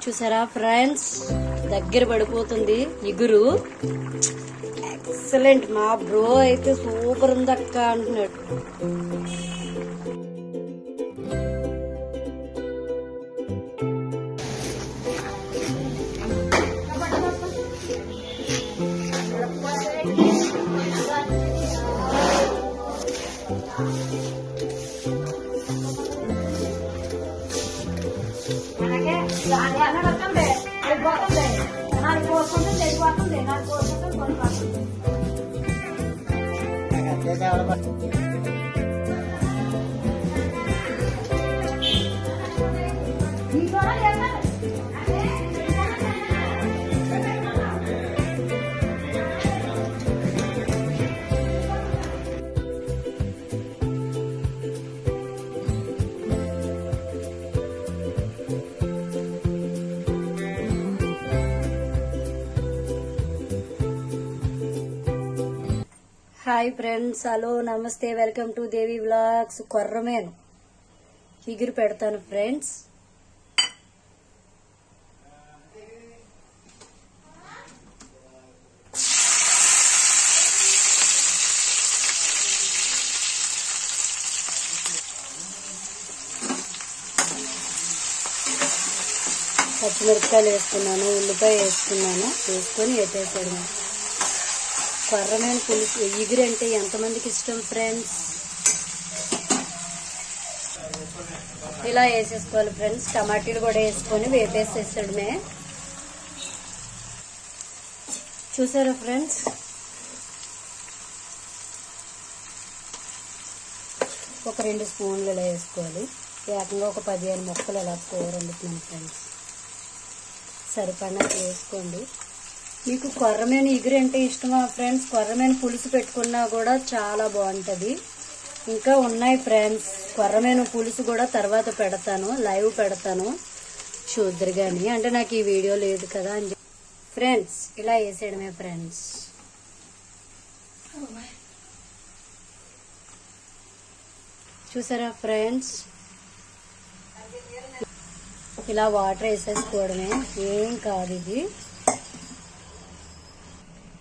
చూసారా ఫ్రెండ్స్, దగ్గర పడిపోతుంది ఇగురు. ఎక్సలెంట్. మా బ్రో అయితే సూపర్ ఉంది అక్క అంటున్నాడు. హాయ్ ఫ్రెండ్స్, హలో, నమస్తే, వెల్కమ్ టు దేవి వ్లాగ్స్. కొర్రమేను ఇగురు పెడతాను ఫ్రెండ్స్. పచ్చిమిరపకాయలు వేసుకున్నాను, ఉల్లిపాయ వేసుకున్నాను, వేసుకొని వేసేసాడు. కొర్రమేను పులుసు ఇగురు అంటే ఎంతమందికి ఇష్టం ఫ్రెండ్స్? ఇలా వేసేసుకోవాలి ఫ్రెండ్స్. టమాటీలు కూడా వేసుకొని వేపేసేసాడమే. చూసారా ఫ్రెండ్స్, ఒక 2 స్పూన్లు ఇలా వేసుకోవాలి. ఏకంగా ఒక 15 ముక్కలు ఇలా కూర వండుతున్నాను ఫ్రెండ్స్. సరిపడినట్టు వేసుకోండి. మీకు కొర్రమేను ఇగురు అంటే ఇష్టమా ఫ్రెండ్స్? కొర్రమేను పులుసు పెట్టుకున్నా కూడా చాలా బాగుంటుంది. ఇంకా ఉన్నాయి ఫ్రెండ్స్, కొర్రమేను పులుసు కూడా తర్వాత పెడతాను, లైవ్ పెడతాను, చూద్దరు కానీ. అంటే నాకు ఈ వీడియో లేదు కదా అని ఫ్రెండ్స్. ఇలా వేసేయడమే ఫ్రెండ్స్. చూసారా ఫ్రెండ్స్, ఇలా వాటర్ వేసేసుకోవడమే, ఏం కాదు ఇది.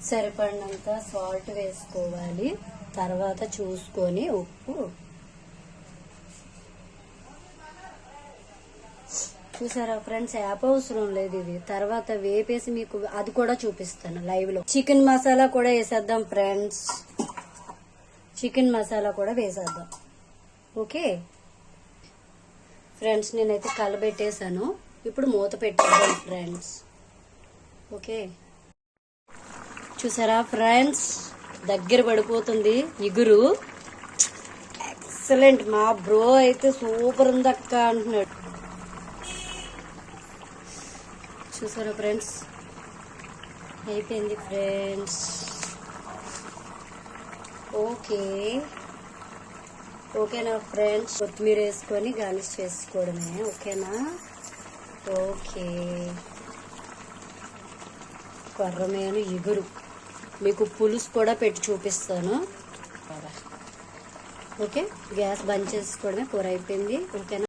సరిపడినంత సాల్ట్ వేసుకోవాలి, తర్వాత చూసుకొని ఉప్పు. చూసారా ఫ్రెండ్స్, యాప్ అవసరం లేదు ఇది. తర్వాత వేపేసి మీకు అది కూడా చూపిస్తాను లైవ్ లో. చికెన్ మసాలా కూడా వేసేద్దాం ఫ్రెండ్స్. చికెన్ మసాలా కూడా వేసేద్దాం. ఓకే ఫ్రెండ్స్, నేనైతే కలబెట్టేసాను. ఇప్పుడు మూత పెట్టేద్దాం ఫ్రెండ్స్. ఓకే, చూసారా ఫ్రెండ్స్, దగ్గర పడిపోతుంది ఇగురు. ఎక్సలెంట్. మా బ్రో అయితే సూపర్ ఉంది అక్క అంటున్నాడు. చూసారా ఫ్రెండ్స్, అయిపోయింది ఫ్రెండ్స్. ఓకేనా ఫ్రెండ్స్, కొత్తిమీర వేసుకొని గార్నిష్ చేసుకోవడమే. ఓకేనా? ఓకే. కొర్రమేను ఇగురు మీకు పులుసు కూడా పెట్టి చూపిస్తాను. ఓకే, గ్యాస్ బంద్ చేసుకోవడమే. కూర అయిపోయింది. ఓకేనా?